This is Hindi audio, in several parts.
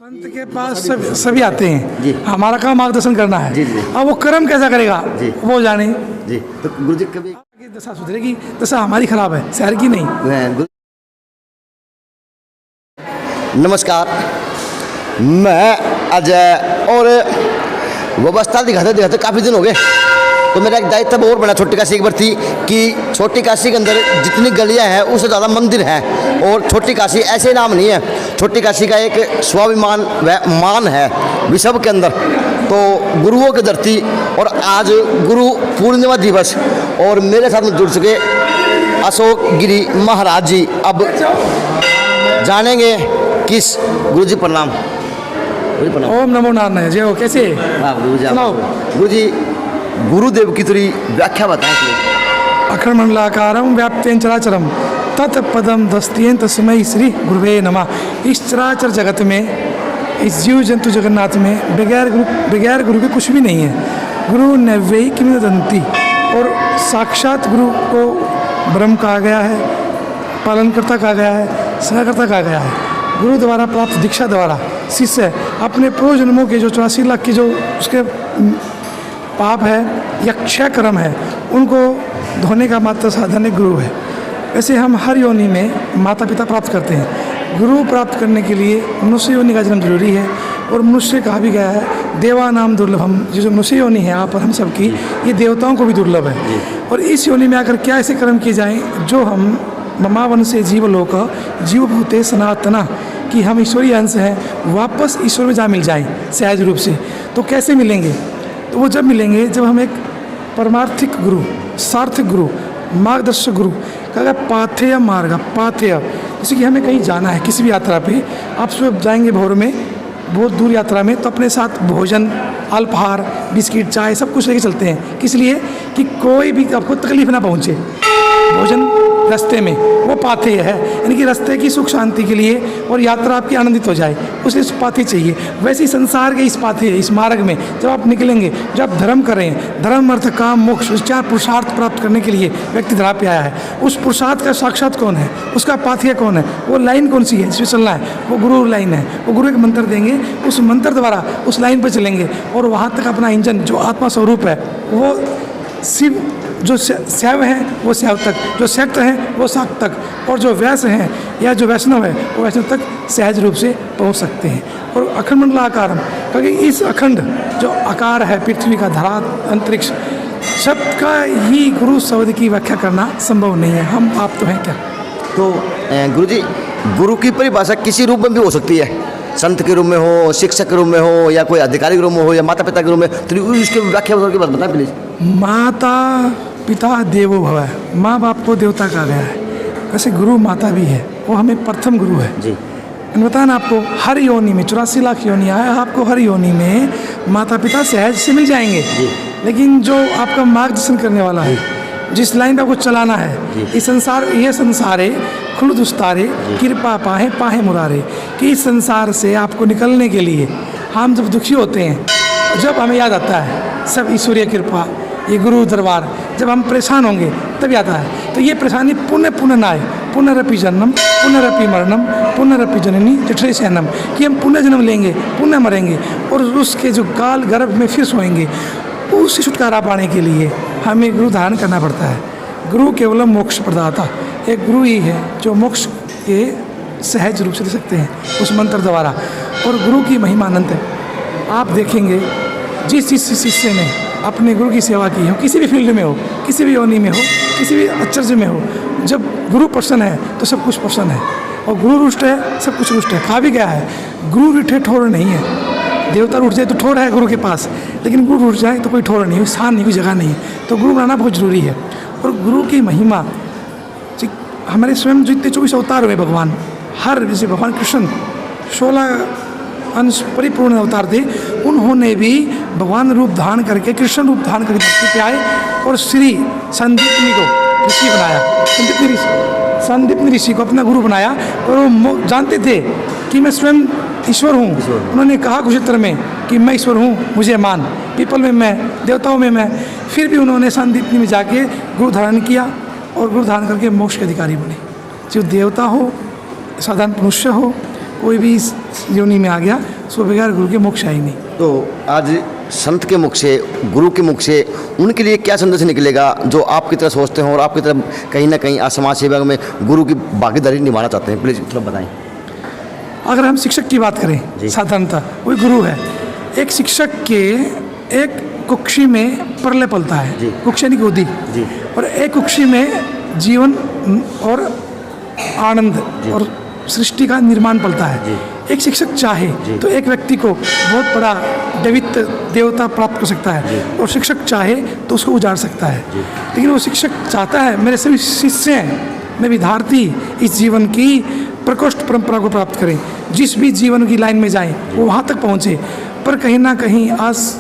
संत के पास सभी आते हैं जी। हमारा काम मार्गदर्शन करना है। जी, जी। अब वो कर्म कैसा करेगा जी। वो जाने। जी। तो गुरु जी कभी आगे दशा सुधरेगी, दशा हमारी खराब है, शहर की नहीं। नमस्कार, मैं अजय और व्यवस्था दिखाते दिखाते काफ़ी दिन हो गए, तो मेरा एक दायित्व और बना छोटी काशी की भर्ती कि छोटी काशी के अंदर जितनी गलियां हैं उससे ज़्यादा मंदिर हैं। और छोटी काशी ऐसे नाम नहीं है, छोटी काशी का एक स्वाभिमान व मान है विश्व के अंदर। तो गुरुओं की धरती और आज गुरु पूर्णिमा दिवस और मेरे साथ में जुड़ चुके अशोक गिरी महाराज जी। अब जानेंगे किस गुरु जी प्रणाम। ओम नमो नारायण। जय हो। कैसे? गुरु जी सुनाओ। गुरु जी गुरुदेव की थोड़ी व्याख्या बताएं। अखंड मंडलाकारम व्याप्तेन चराचरम तत्पदम दस्तेन तस्मै श्री गुरुवे नमः। इस चराचर जगत में, इस जीव जंतु जगन्नाथ में बगैर गुरु के कुछ भी नहीं है। गुरु नैवै किंवदंती, और साक्षात गुरु को ब्रह्म कहा गया है, पालनकर्ता कहा गया है, सहकर्ता कहा गया है। गुरु द्वारा प्राप्त दीक्षा द्वारा शिष्य अपने पूर्व जन्मों के जो 84 लाख के जो उसके पाप है या क्षय कर्म है उनको धोने का मात्र साधन एक गुरु है। वैसे हम हर योनि में माता पिता प्राप्त करते हैं। गुरु प्राप्त करने के लिए मनुष्य योनि का जन्म जरूरी है। और मनुष्य कहा भी गया है देवा नाम दुर्लभम, जो मनुष्य योनि है यहाँ पर हम सबकी, ये देवताओं को भी दुर्लभ है। और इस योनि में आकर क्या ऐसे कर्म किए जाएँ जो हम ममावन से जीवलोक जीव भूते सनातना, कि हम ईश्वरीय अंश हैं, वापस ईश्वर में जा मिल जाएं सहज रूप से। तो कैसे मिलेंगे? तो वो जब मिलेंगे जब हम एक परमार्थिक गुरु, सार्थक गुरु, मार्गदर्शक गुरु का पाथेय मार्ग, पाथेय, जैसे कि हमें कहीं जाना है किसी भी यात्रा पे, आप सुबह जाएंगे भोर में बहुत दूर यात्रा में, तो अपने साथ भोजन, अल्पाहार, बिस्किट, चाय सब कुछ लेके चलते हैं। किस लिए? कि कोई भी आपको तकलीफ ना पहुँचे। भोजन रास्ते में वो पाथेय है, यानी कि रास्ते की सुख शांति के लिए और यात्रा आपकी आनंदित हो जाए, उसे पाथेय चाहिए। वैसे ही संसार के इस पाथेय, इस मार्ग में जब आप निकलेंगे, जब आप धर्म करें, धर्म अर्थ काम मोक्ष, चार पुरुषार्थ प्राप्त करने के लिए व्यक्ति धरा पे आया है, उस पुरुषार्थ का साक्षात कौन है, उसका पाथेय कौन है, वो लाइन कौन सी है जिसमें चलना है, वो गुरु लाइन है। वो गुरु एक मंत्र देंगे, उस मंत्र द्वारा उस लाइन पर चलेंगे और वहाँ तक अपना इंजन जो आत्मा स्वरूप है, वो शिव जो शैव है वो शैव तक, जो शक्त है वो शाक्त तक, और जो वैश्य हैं या जो वैष्णव है वो वैष्णव तक सहज रूप से पहुंच सकते हैं। और अखंड मंडलाकारम, क्योंकि इस अखंड जो आकार है पृथ्वी का, धरा, अंतरिक्ष, शब्द का ही गुरु शब्द की व्याख्या करना संभव नहीं है। हम आप तो हैं क्या? तो गुरु जी, गुरु की परिभाषा किसी रूप में भी हो सकती है, संत के रूप में हो, शिक्षक के रूप में हो, या कोई अधिकारी के रूप में हो, या माता पिता के रूप में, तो इसकी व्याख्या करके बात बताएं प्लीज। माता पिता देवो भव, माँ बाप को देवता कहा गया है। वैसे गुरु माता भी है, वो हमें प्रथम गुरु है जी। बताया ना आपको, हर योनि में 84 लाख योनियाँ है, आपको हर योनि में माता पिता सहज से मिल जाएंगे जी। लेकिन जो आपका मार्गदर्शन करने वाला है, जिस लाइन पे आपको चलाना है, इस संसार, ये संसारे खुद उस्तारे कृपा पाहे पाहे मुरारे, कि इस संसार से आपको निकलने के लिए हम जब दुखी होते हैं, जब हमें याद आता है सब ईश्वरीय कृपा, ये गुरु दरबार, जब हम परेशान होंगे तब आता है। तो ये परेशानी पुण्य पुण्य नाय, पुनरपि जन्म पुनरपि मरणम पुनरपि जननी जठरे शयनम, कि हम पुण्य जन्म लेंगे, पुण्य मरेंगे और उसके जो काल गर्भ में फिर सोएंगे। उससे छुटकारा पाने के लिए हमें गुरु धारण करना पड़ता है। गुरु केवल मोक्ष प्रदाता, एक गुरु ही है जो मोक्ष के सहज रूप से दे सकते हैं उस मंत्र द्वारा। और गुरु की महिमा अनंत है। आप देखेंगे जिस शिष्य ने अपने गुरु की सेवा की हो, किसी भी फील्ड में हो, किसी भी योनि में हो, किसी भी आश्चर्य में हो, जब गुरु प्रसन्न है तो सब कुछ प्रसन्न है, और गुरु रुष्ट है सब कुछ रुष्ट है। कहा भी गया है गुरु रूठे ठोर नहीं है। देवता रूठ जाए तो ठोर है गुरु के पास, लेकिन गुरु रूठ जाए तो कोई ठोर नहीं, स्थान नहीं, कोई जगह नहीं है। तो गुरु बनाना बहुत जरूरी है। और गुरु की महिमा, हमारे स्वयं जितने 24 अवतार हुए भगवान, हर जैसे भगवान कृष्ण 16 अंश परिपूर्ण अवतार थे, उन्होंने भी भगवान रूप धारण करके, कृष्ण रूप धारण करके धरती पे आए और श्री संदीपनी को ऋषि बनाया। संदीपनी ऋषि को अपना गुरु बनाया, और वो जानते थे कि मैं स्वयं ईश्वर हूँ। उन्होंने कहा कुरुक्षेत्र में कि मैं ईश्वर हूँ, मुझे मान। पीपल में मैं, देवताओं में मैं। फिर भी उन्होंने संदीपनी में जाके गुरु धारण किया और गुरु धारण करके मोक्ष के अधिकारी बने। जो देवता हो, साधारण मनुष्य हो, कोई भी इस योनि में आ गया सो बगैर गुरु के मोक्ष है ही नहीं। तो आज संत के मुख से, गुरु के मुख से उनके लिए क्या संदेश निकलेगा जो आपकी तरह सोचते हैं और आपकी तरह कहीं ना कहीं आज समाज सेवा में गुरु की भागीदारी निभाना चाहते हैं? प्लीज़ थोड़ा बताएं। अगर हम शिक्षक की बात करें, साधारणतः वही गुरु है। एक शिक्षक के एक कुक्षी में प्रलय पलता है, कुक्षी यानी गोदी, और एक कुक्षी में जीवन और आनंद और सृष्टि का निर्माण पलता है। एक शिक्षक चाहे तो एक व्यक्ति को बहुत बड़ा दैवित्व देवता प्राप्त कर सकता है, और शिक्षक चाहे तो उसको उजाड़ सकता है। लेकिन वो शिक्षक चाहता है मेरे सभी शिष्य हैं, मैं विद्यार्थी इस जीवन की प्रकोष्ठ परंपरा को प्राप्त करें, जिस भी जीवन की लाइन में जाएं वो वहाँ तक पहुँचे। पर कहीं ना कहीं आज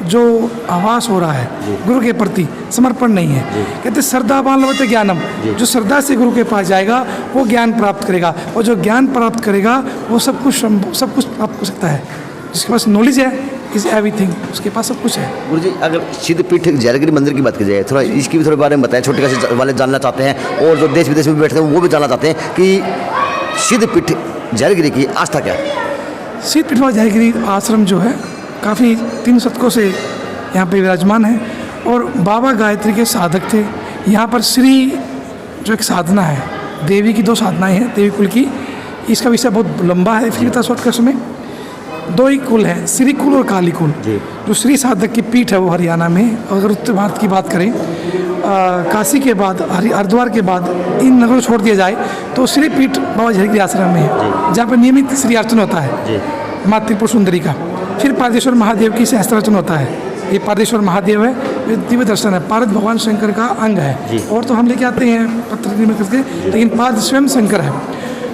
जो आभास हो रहा है गुरु के प्रति समर्पण नहीं है। कहते श्रद्धावान लभते ज्ञानम, जो श्रद्धा से गुरु के पास जाएगा वो ज्ञान प्राप्त करेगा, और जो ज्ञान प्राप्त करेगा वो सब कुछ प्राप्त कर सकता है। जिसके पास नॉलेज है इज एवरीथिंग, उसके पास सब कुछ है। गुरु जी, अगर सिद्धपीठ जयगिरी मंदिर की बात की जाए, थोड़ा इसकी भी थोड़े बारे में बताएं। छोटे कैसे वाले जानना चाहते हैं और जो देश विदेश में बैठते हैं वो भी जानना चाहते हैं कि सिद्धपीठ जयगिरी की आस्था क्या है? सिद्धपीठ जयगिरी आश्रम जो है काफ़ी 3 शतकों से यहाँ पे विराजमान है, और बाबा गायत्री के साधक थे। यहाँ पर श्री जो एक साधना है, देवी की 2 साधनाएं हैं देवी कुल की। इसका विषय बहुत लंबा है, फिर बता शॉर्टकट में 2 ही कुल हैं, श्री कुल और काली कुल। जो श्री साधक की पीठ है वो हरियाणा में। अगर उत्तर भारत की बात करें, काशी के बाद हरिद्वार के बाद इन नगरों छोड़ दिया जाए तो श्री पीठ बाबा जयगिरी आश्रम में है, जहाँ पर नियमित श्री अर्चन होता है माँ त्रिपुर सुंदरी का। फिर पारदेश्वर महादेव की सहस्त्रार्चन होता है। ये पारदेश्वर महादेव है, ये दिव्य दर्शन है, पार्वत भगवान शंकर का अंग है। और तो हम लेके आते हैं पत्र में करके, लेकिन पार्थ स्वयं शंकर है।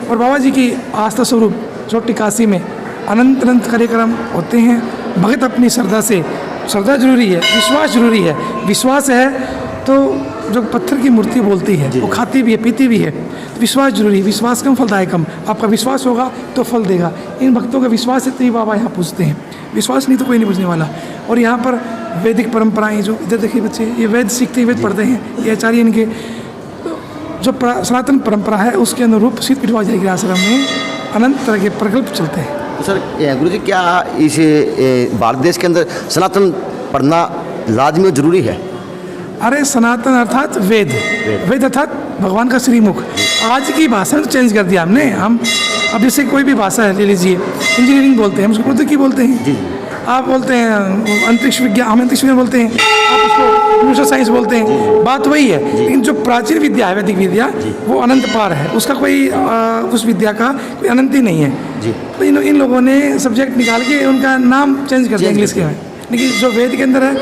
और बाबा जी की आस्था स्वरूप छोटी काशी में अनंत अनंत कार्यक्रम होते हैं। भगत अपनी श्रद्धा से, श्रद्धा जरूरी है, विश्वास जरूरी है। विश्वास है तो जो पत्थर की मूर्ति बोलती है वो खाती भी है पीती भी है। तो विश्वास जरूरी है, विश्वास कम फलदायकम। आपका विश्वास होगा तो फल देगा। इन भक्तों का विश्वास है तो ही बाबा यहाँ पूछते हैं, विश्वास नहीं तो कोई नहीं पूछने वाला। और यहाँ पर वैदिक परंपराएं, जो इधर देखिए बच्चे ये वेद सीखते वेद पढ़ते हैं, ये आचार्य इनके जो सनातन परंपरा है उसके अनुरूप सिद्धपीठ जयगिरी आश्रम में अनंत तरह के प्रकल्प चलते हैं। तो सर गुरु जी, क्या इस भारत देश के अंदर सनातन पढ़ना लाजमी और जरूरी है? अरे सनातन अर्थात वेद, वेद अर्थात भगवान का श्रीमुख। आज की भाषा तो चेंज कर दिया हमने। हम अब जैसे कोई भी भाषा है ले लीजिए, इंजीनियरिंग बोलते हैं, हम उसको प्रौद्योगिकी बोलते हैं। आप बोलते हैं अंतरिक्ष विज्ञान, हम अंतरिक्ष विज्ञान बोलते हैं, आप उसको कंप्यूटर साइंस बोलते हैं। बात वही है, लेकिन जो प्राचीन विद्या है वैदिक विद्या वो अनंत पार है, उसका कोई उस विद्या का कोई अनंत ही नहीं है। तो इन लोगों ने सब्जेक्ट निकाल के उनका नाम चेंज कर दिया इंग्लिश के में। लेकिन जो वेद के अंदर है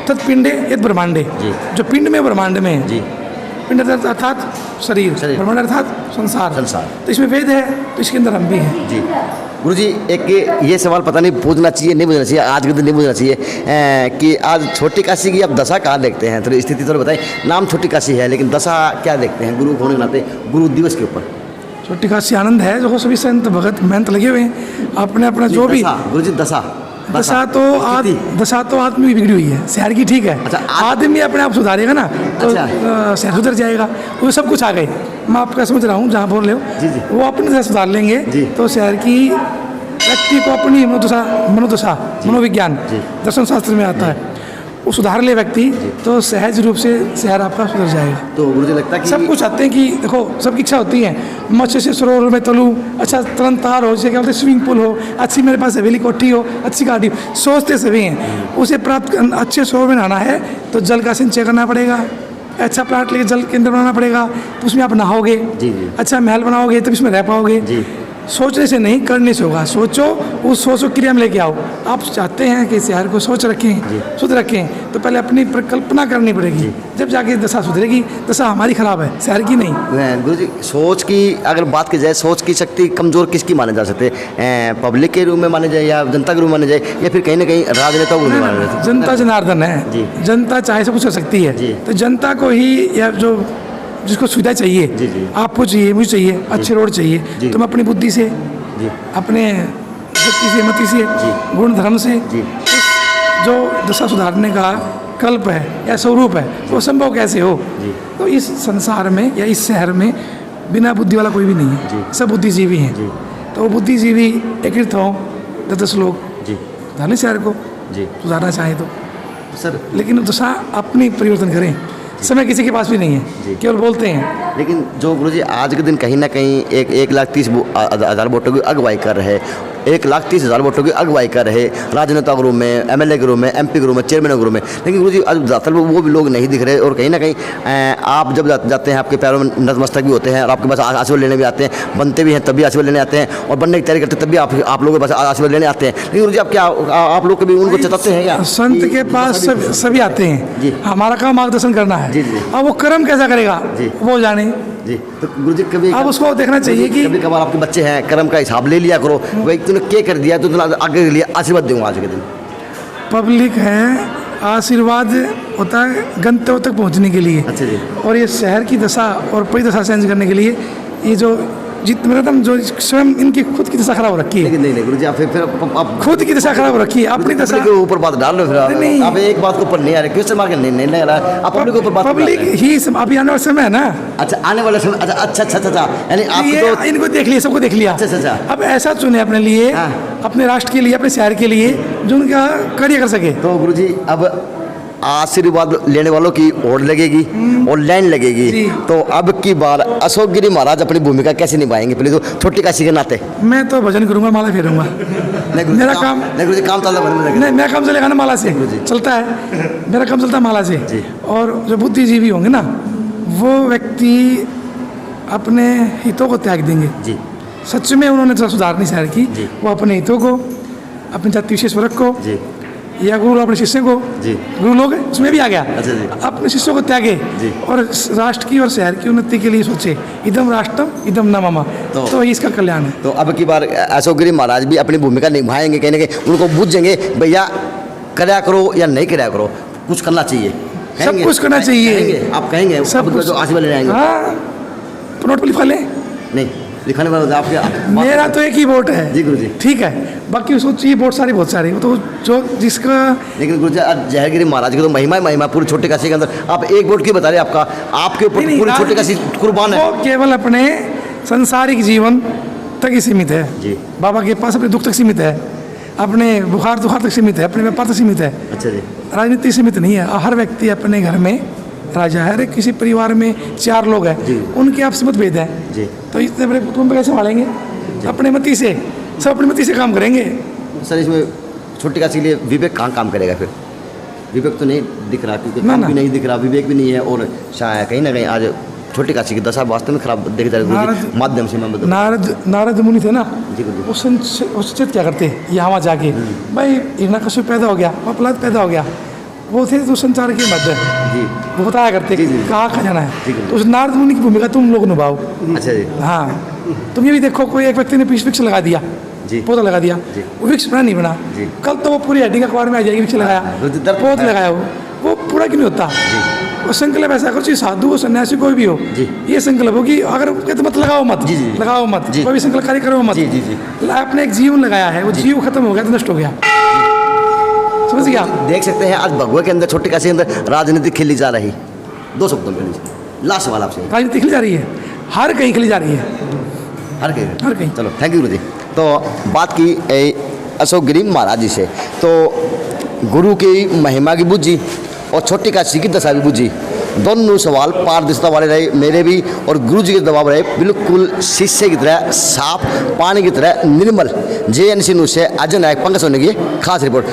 तत्पिंडे यद ब्रह्मांडे, जो पिंड में ब्रह्मांड में है। पिंड अर्थात शरीर, ब्रह्मांड अर्थात संसार। तो इसमें वेद है तो इसके अंदर हम भी हैं। जी गुरु जी, एक ये सवाल पता नहीं पूछना चाहिए नहीं पूछना चाहिए, आज के दिन नहीं पूछना चाहिए कि आज छोटी काशी की आप दशा कहाँ देखते हैं? थोड़ी स्थिति थोड़ा बताएं। नाम छोटी काशी है लेकिन दशा क्या देखते हैं गुरु होने के नाते गुरु दिवस के ऊपर? छोटी काशी आनंद है, जो सभी संत भगत मेहनत लगे हुए हैं अपने अपना जो भी। गुरु जी दशा तो आदमी बिगड़ी हुई है, शहर की ठीक है। अच्छा, आदमी अपने आप सुधारेगा ना तो शहर सुधर जाएगा। वो सब कुछ आ गए, मैं आपका समझ रहा हूँ जहाँ बोल रहे हो, वो अपने से सुधार लेंगे तो शहर की व्यक्ति को अपनी मनोदशा मनोविज्ञान दर्शन शास्त्र में आता है, वो सुधार ले व्यक्ति तो सहज रूप से शहर आपका सुधर जाएगा। तो मुझे लगता है कि सब कुछ चाहते हैं कि देखो सबकी इच्छा होती है मत्स्य से सरोवर में तलूँ, अच्छा तुरंत तार हो, जैसे क्या बोलते हैं स्विमिंग पूल हो, अच्छी मेरे पास हवेली कोठी हो, अच्छी गाड़ी हो, सोचते सभी हैं। उसे प्राप्त अच्छे सरोवर में नहाना है तो जल का संचय करना पड़ेगा, अच्छा प्लांट लेके जल केंद्र बनाना पड़ेगा तो उसमें आप नहाओगे। अच्छा महल बनाओगे तब इसमें रह पाओगे। सोचने से नहीं, करने से होगा। सोचो, उस सोच को क्रिया में लेके आओ। आप चाहते हैं कि शहर को सोच रखें, शुद्ध रखें, तो पहले अपनी परिकल्पना करनी पड़ेगी, जब जाके दशा सुधरेगी। दशा हमारी खराब है, शहर की नहीं। गुरु जी, सोच की अगर बात की जाए, सोच की शक्ति कमजोर किसकी माने जा सकते हैं? पब्लिक के रूप में माने जाए या जनता के रूप में माने जाए या फिर कहीं ना कहीं राजनेता को माने जाए? जनता जनार्दन है, जनता चाहे से कुछ कर सकती है। तो जनता को ही या जो जिसको सुविधा चाहिए, आपको चाहिए, मुझे चाहिए, अच्छे रोड चाहिए, तुम अपनी बुद्धि से, अपने शक्ति से, मति से, गुण धर्म से जो दशा सुधारने का कल्प है या स्वरूप है वो संभव कैसे हो? तो इस संसार में या इस शहर में बिना बुद्धि वाला कोई भी नहीं है, सब बुद्धिजीवी हैं। तो वो बुद्धिजीवी एकीकृत हों, 10 लोग जी सुधार लें शहर को, जी सुधारना चाहें तो। सर, लेकिन दशा अपनी परिवर्तन करें, समय किसी के पास भी नहीं जी। है, केवल बोलते हैं। लेकिन जो गुरुजी आज के दिन कहीं ना कहीं 1,30,000 वोटों की अगुवाई कर रहे, 1,30,000 वोटों की अगुवाई कर रहे राजनेता के रूप में, MLA के रूप में, MP के रूप में, चेयरमैन के रूप में, लेकिन गुरुजी आज ज़्यादातर वो भी लोग नहीं दिख रहे। और कहीं ना कहीं आप जब जाते हैं, आपके पैरों में नतमस्तक भी होते हैं और आपके पास आशीर्वाद लेने भी आते हैं, बनते भी हैं तभी आशीर्वाद लेने आते हैं, और बनने की तैयारी करते हैं तब भी आप लोगों के पास आशीर्वाद लेने आते हैं। लेकिन गुरुजी आप क्या आप लोग कभी उनको चताते हैं क्या? संत के पास सभी आते हैं जी। हमारा काम मार्गदर्शन करना है। जी, जी। अब वो कर्म कैसा करेगा जी। वो जाने। जी, तो गुरुजी कभी अब उसको देखना चाहिए कि कभी कभार आपके बच्चे हैं, कर्म का हिसाब ले लिया करो, भाई तूने क्या कर दिया तो तूने आगे के लिए आशीर्वाद दूंगा आज के दिन। पब्लिक है, आशीर्वाद होता है गंतव्य तक पहुंचने के लिए। अच्छा जी। और ये शहर की दशा और परिदशा चेंज करने के लिए ये जो जितने मतलब जो स्वयं इनकी खुद की दशा खराब हो रखी है, लेकिन नहीं गुरुजी, आप फिर आप खुद की दशा खराब हो रखी है, अपनी दशा के ऊपर बात डाल रहे हो। फिर नहीं। आप एक बात के ऊपर नहीं आ रहे, क्वेश्चन मार्क नहीं लग रहा है, आप पब्लिक के ऊपर बात पब्लिक कर रहे हैं। ही अभी आने वाला समय है ना, अच्छा, आने वाले समय, अच्छा, यानी आप ये तो इनको देख लिया, सबको देख लिया। अच्छा। अब ऐसा चुने अपने लिए, हाँ। अपने राष्ट्र के लिए, अपने शहर के लिए, जो उनका कार्य कर सके। तो गुरुजी अब आशीर्वाद लेने वालों की ओर लगेगी और लाइन लगेगी। जी। तो अब की बार अशोक गिरी महाराज अपनी भूमिका कैसे निभाएंगे, पहले तो छोटी काशी के नाते? मैं तो भजन करूंगा, माला फेरूंगा। मेरा काम नहीं गुरुजी, काम चल रहा है। नहीं, मेरा काम चलेगा ना माला से, जी। चलता है, मेरा काम चलता है माला से। जी। और जो बुद्धिजीवी होंगे ना, वो व्यक्ति अपने हितों को त्याग देंगे। जी सच में उन्होंने तो सुधारनी शहर की, जी। वो अपने हितों को, अपने जाति विशेष वर्ग को, जी या गुरु अपने शिष्य को, जी। गुरु लोग उसमें भी आ गया, अच्छा जी। अपने शिष्यों को त्यागे जी। और राष्ट्र की और शहर की उन्नति के लिए सोचे, इदम राष्ट्रम इदम न मम, तो इसका कल्याण है। तो अब की बार अशोक गिरी महाराज भी अपनी भूमिका निभाएंगे, कहीं ना कहीं उनको बूझेंगे भैया करया करो या नहीं करया करो, कुछ करना चाहिए, सब कुछ करना चाहिए। कहेंगे, आप कहेंगे सब कुछ। जो आशीर्वाद लेने आएंगे। हाँ, तो नोट पर लिखवा लें। नहीं, लिखाने वाला आपके मेरा तो एक ही वोट है जी गुरुजी। ठीक है, बाकी उसको चाहिए वोट सारे बहुत सारे, वो तो जो जिसका। लेकिन गुरुजी आज जयगिरी महाराज की तो महिमा पूरी छोटी काशी के अंदर, आप एक वोट की बता रहे, आपका आपके ऊपर नहीं, पूरी छोटी काशी कुर्बान है। वो केवल अपने सांसारिक जीवन तक ही सीमित है जी। बाबा के पास अपने दुख तक सीमित है, अपने बुखार तक सीमित है, अपने व्यापार तक सीमित है, अच्छा जी। राजनीति सीमित नहीं है। हर व्यक्ति अपने घर में राजा है। अरे किसी परिवार में 4 लोग हैं, जी। उनके आपस में मतभेद है, जी। तो इतने बड़े कुटुंब कैसे संभालेंगे? अपने मति से, सब अपनी मति से काम करेंगे। सर इसमें छोटी काशी के लिए विवेक कहाँ काम करेगा फिर? विवेक तो नहीं दिख रहा, क्योंकि ना, काम ना। भी नहीं दिख रहा, विवेक भी नहीं है, और शायद कहीं ना कहीं आज छोटी काशी की दशा वास्तव में खराब देखी जा रही है गुरुजी, माध्यम से मैं बता। नारद मुनि थे ना, जी गुरुजी। वो सचेत क्या करते यहाँ वहाँ जाके, भाई हिरण्यकश्यप पैदा हो गया, प्रहलाद पैदा हो गया, वो थे तो संचार के मध्य जी। वो बताया करते जी, जी। कहाँ जाना जी, है, जी। तो उस नारद मुनि की भूमिका तुम लोग निभाओ। अच्छा जी। हाँ, तुम ये भी देखो, कोई एक व्यक्ति ने वृक्ष लगा दिया, जी। पौधा लगा दिया, जी। वो वृक्ष बना नहीं बना, जी। कल तो वो पूरी हड्डी का कबाड़ में आ जाएगी, वृक्ष लगाया, पौध लगाया, वो पूरा क्यों नहीं होता? वो संकल्प ऐसा करो, चाहे साधु हो, सन्यासी कोई भी हो, जी। ये संकल्प हो कि अगर कहते मत लगाओ मत, जी, जी। लगाओ मत, जी। कोई भी संकल्प कार्य करो मत। जी, जी, जी। आपने एक जीवन लगाया है, वो जीव खत्म हो गया तो नष्ट हो गया, समझ गया? देख सकते हैं आज भगवा के अंदर, छोटी काशी के अंदर राजनीति खेली जा रही। 2 शब्दों में लास्ट सवाल आपसे। राजनीति खेली जा रही है, हर कहीं खेली जा रही है, हर हर कहीं। चलो, थैंक यू गुरुजी। तो बात की अशोक गिरी महाराज जी से, तो गुरु की महिमा की बुझी और छोटी काशी की दशा भी बुझी, दोनों सवाल पारदर्शिता वाले रहे मेरे भी, और गुरु जी के दबाव रहे बिल्कुल शीशे की तरह साफ, पानी की तरह निर्मल। JNC न्यूज़ से अजय नायक, पंकज सोनी की खास रिपोर्ट।